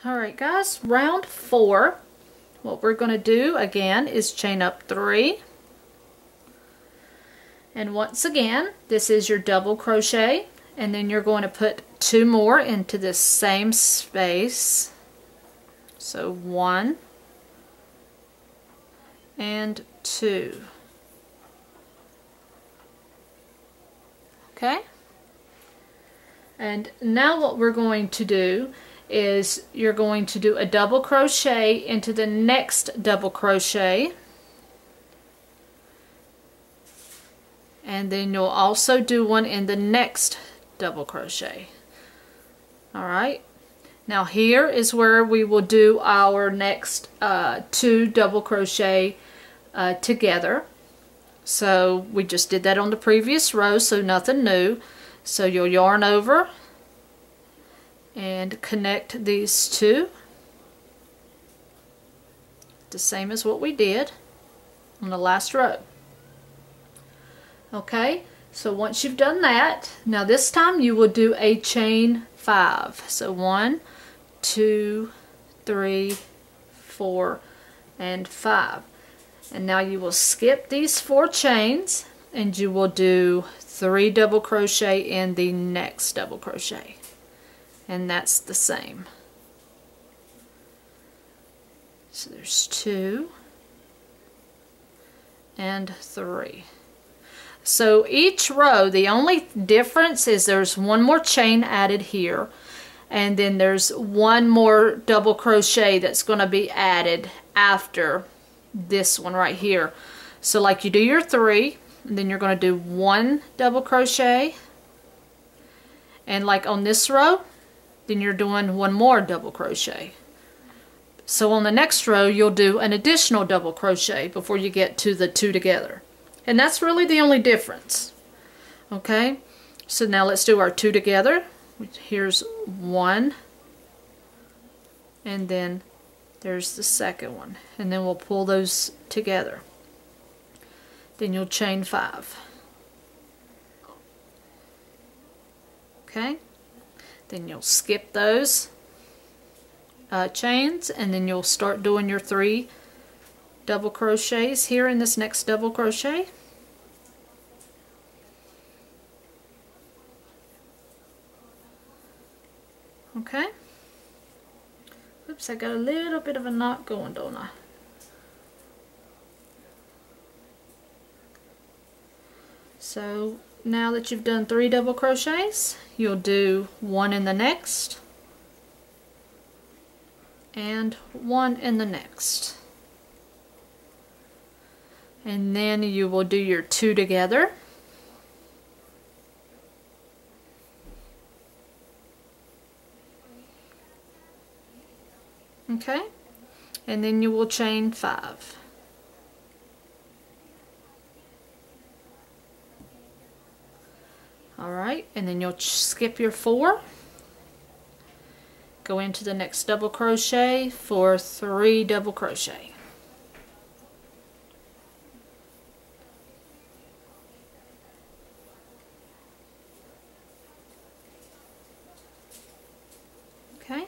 Alright guys, round 4. What we're going to do again is chain up 3. And once again, this is your double crochet, and then you're going to put 2 more into this same space. So 1 and 2. Okay? And now what we're going to do is you're going to do a double crochet into the next double crochet, and then you'll also do one in the next double crochet. Alright, now here is where we will do our next 2 double crochet together. So we just did that on the previous row, so nothing new. So you'll yarn over and connect these 2, the same as what we did on the last row. Okay, so once you've done that, now this time you will do a chain 5. So 1, 2, 3, 4, and 5. And now you will skip these 4 chains and you will do 3 double crochet in the next double crochet. And that's the same. So there's 2 and 3. So each row, the only difference is there's 1 more chain added here, and then there's 1 more double crochet that's going to be added after this one right here. So like you do your 3, and then you're going to do 1 double crochet, and like on this row, then you're doing 1 more double crochet. So on the next row you'll do an additional double crochet before you get to the 2 together. And that's really the only difference. Okay, so now let's do our 2 together. Here's 1, and then there's the second one, and then we'll pull those together. Then you'll chain 5. Okay, then you'll skip those chains, and then you'll start doing your 3 double crochets here in this next double crochet. Okay. Oops, I got a little bit of a knot going, don't I? So now that you've done 3 double crochets, you'll do 1 in the next and 1 in the next. And then you will do your 2 together. Okay, and then you will chain 5. Alright, and then you'll skip your 4, go into the next double crochet for 3 double crochet. Okay,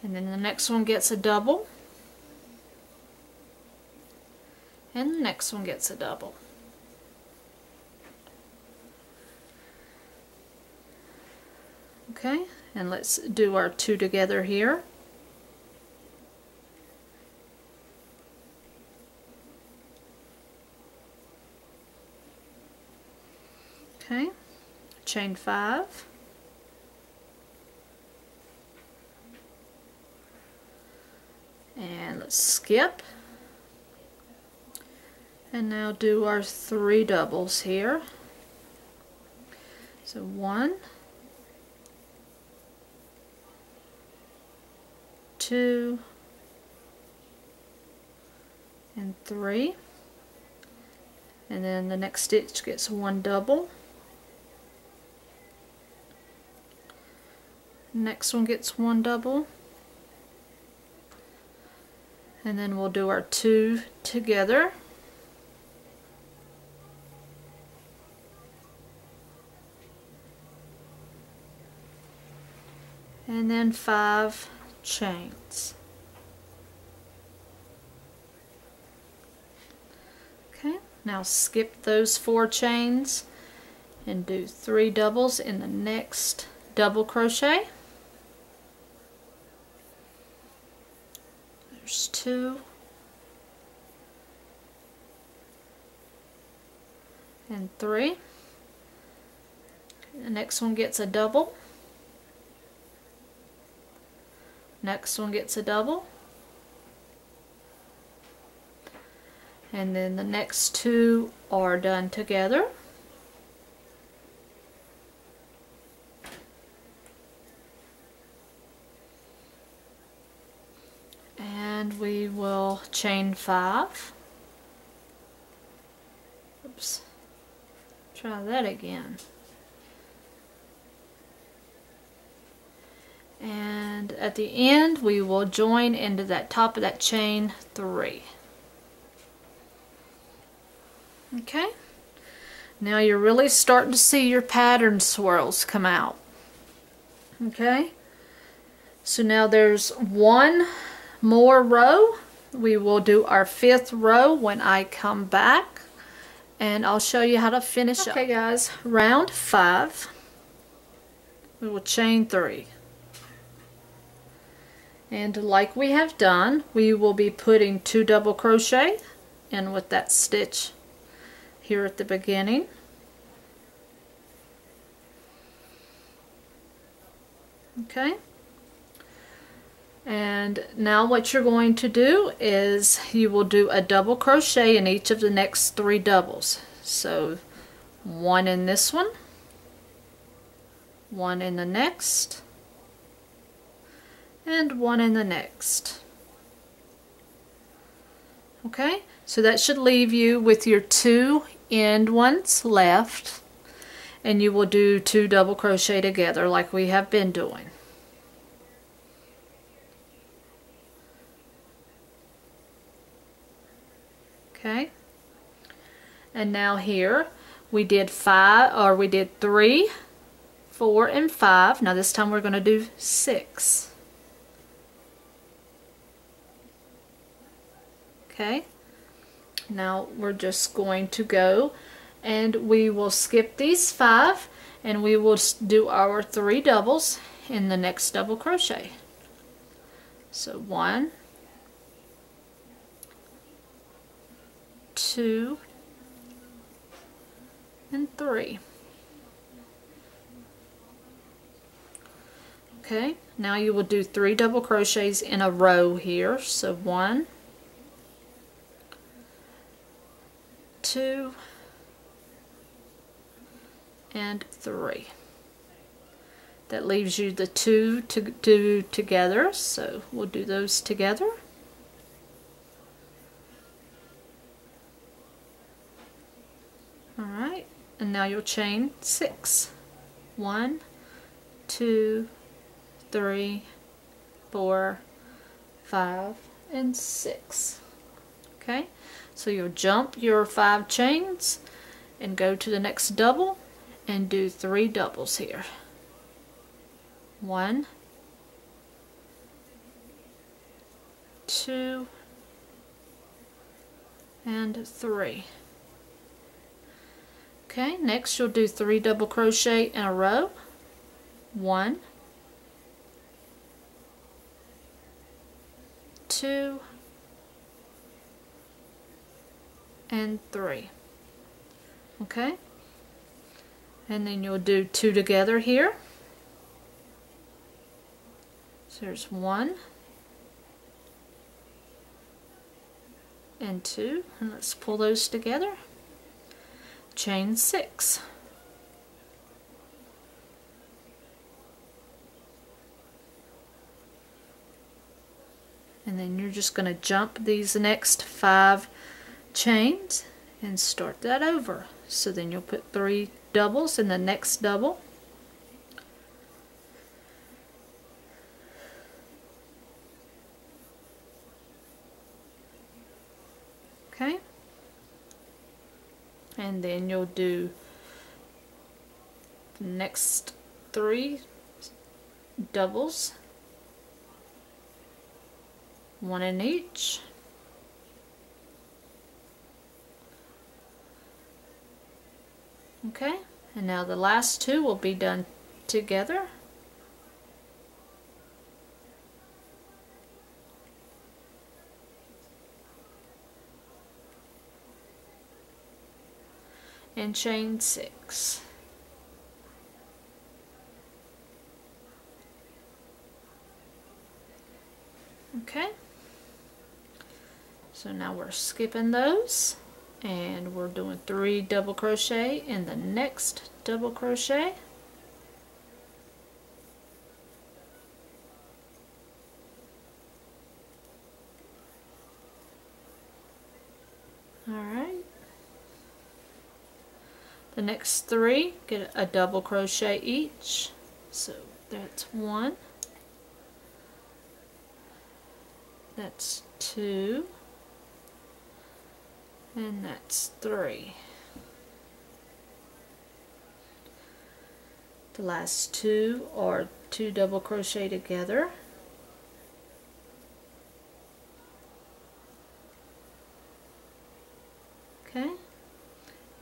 and then the next one gets a double, and the next one gets a double. Okay, and let's do our 2 together here. Okay, chain 5. And let's skip. And now do our 3 doubles here. So 1, 2, and 3, and then the next stitch gets 1 double, next one gets 1 double, and then we'll do our 2 together, and then 5 chains. Okay, now skip those 4 chains and do 3 doubles in the next double crochet. There's 2 and 3. The next one gets a double. Next one gets a double. And then the next 2 are done together. And we will chain 5. Oops. Try that again. And at the end we will join into that top of that chain 3. Okay, now you're really starting to see your pattern swirls come out. Okay, so now there's 1 more row. We will do our 5th row when I come back, and I'll show you how to finish up. Okay guys, round 5, we will chain 3. And like we have done, we will be putting 2 double crochet in with that stitch here at the beginning. Okay. And now what you're going to do is you will do a double crochet in each of the next 3 doubles. So 1 in this one, 1 in the next, and 1 in the next. Okay, so that should leave you with your 2 end ones left, and you will do 2 double crochet together like we have been doing. Okay, and now here we did 3, 4, and 5. Now this time we're going to do 6. Okay, now we're just going to go and we will skip these 5 and we will do our 3 doubles in the next double crochet. So 1, 2, and 3. Okay, now you will do 3 double crochets in a row here. So 1, 2, and 3. That leaves you the 2 to do together, so we'll do those together. Alright, and now you'll chain 6. 1, 2, 3, 4, 5, and 6. Okay, so you'll jump your 5 chains and go to the next double and do 3 doubles here. 1, 2, and 3. Okay, next you'll do 3 double crochet in a row. 1, 2, and 3. Okay, and then you'll do 2 together here. So there's 1 and 2, and let's pull those together. Chain 6. And then you're just going to jump these next 5 chains and start that over. So then you'll put 3 doubles in the next double. Okay, and then you'll do the next 3 doubles one in each. Okay, and now the last two will be done together. And chain 6. Okay, so now we're skipping those and we're doing 3 double crochet in the next double crochet. Alright, the next 3 get a double crochet each, so that's 1, that's 2, and that's 3. The last 2 are 2 double crochet together. Okay,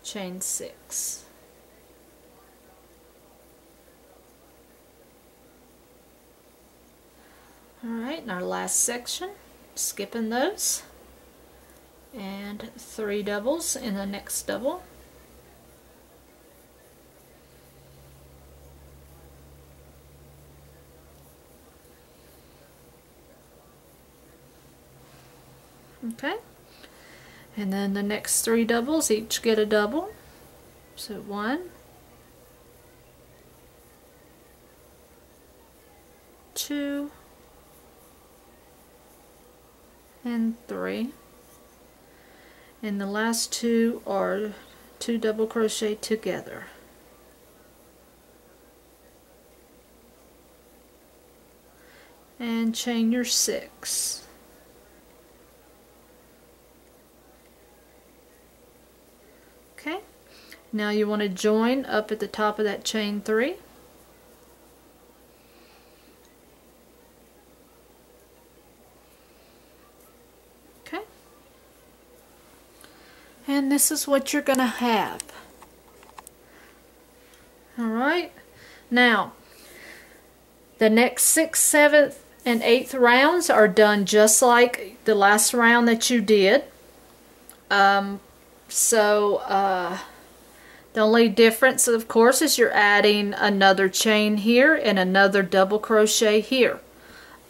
chain 6. Alright, in our last section, skipping those, and 3 doubles in the next double. Okay, and then the next 3 doubles each get a double, so 1, 2, and 3, and the last 2 are 2 double crochet together. And chain your 6. Okay, now you want to join up at the top of that chain 3. Okay, and this is what you're going to have. Alright, now the next 6th, 7th, and 8th rounds are done just like the last round that you did. The only difference, of course, is you're adding another chain here and another double crochet here.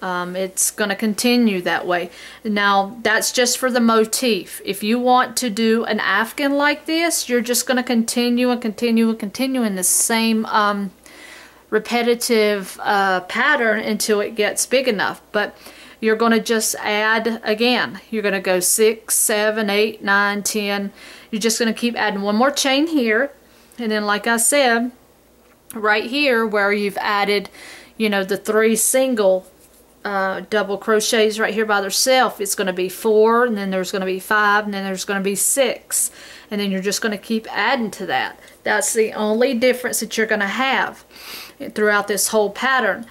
It's going to continue that way. Now, that's just for the motif. If you want to do an afghan like this, you're just going to continue and continue and continue in the same repetitive pattern until it gets big enough. But you're going to just add again. You're going to go 6, 7, 8, 9, 10. You're just going to keep adding one more chain here, and then like I said, right here where you've added, you know, the 3 single double crochets right here by themselves, it's going to be 4, and then there's going to be 5, and then there's going to be 6, and then you're just going to keep adding to that. That's the only difference that you're going to have throughout this whole pattern.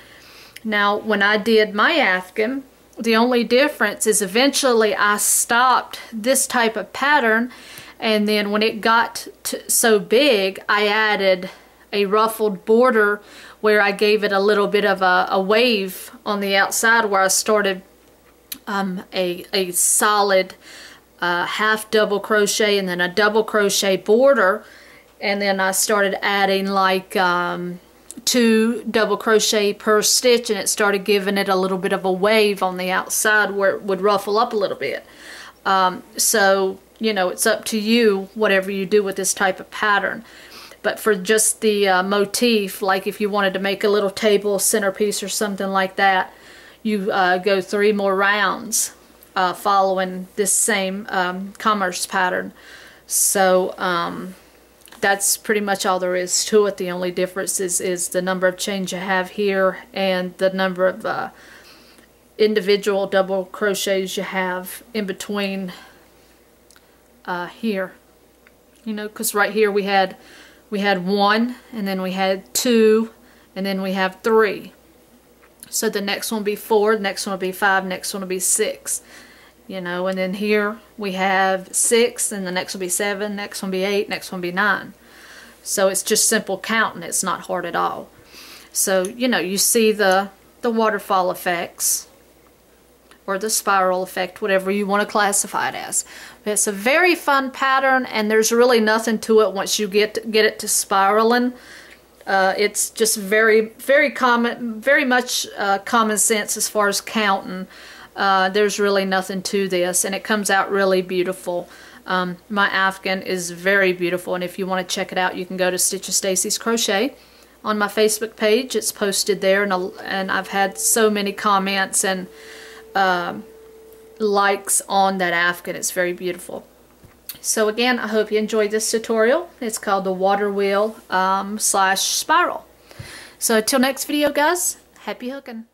Now, when I did my afghan, the only difference is eventually I stopped this type of pattern, and then when it got so big, I added a ruffled border where I gave it a little bit of a wave on the outside, where I started a solid half double crochet and then a double crochet border, and then I started adding like 2 double crochet per stitch, and it started giving it a little bit of a wave on the outside where it would ruffle up a little bit. So, you know, it's up to you whatever you do with this type of pattern. But for just the motif, like if you wanted to make a little table centerpiece or something like that, you go 3 more rounds following this same commerce pattern. So that's pretty much all there is to it. The only difference is the number of chains you have here and the number of individual double crochets you have in between here. You know, because right here we had 1, and then we had 2, and then we have 3. So the next one will be 4, the next one will be 5, next one will be 6. You know, and then here we have 6, and the next will be 7, next one will be 8, next one will be 9. So it's just simple counting. It's not hard at all. So, you know, you see the waterfall effects or the spiral effect, whatever you want to classify it as. But it's a very fun pattern, and there's really nothing to it once you get it to spiraling. It's just very much common sense as far as counting. There's really nothing to this, and it comes out really beautiful. My Afghan is very beautiful, and if you want to check it out, you can go to Stitchinstacy's Crochet on my Facebook page. It's posted there, and I've had so many comments and likes on that Afghan. It's very beautiful. So again, I hope you enjoyed this tutorial. It's called the water wheel / spiral. So until next video, guys, happy hooking.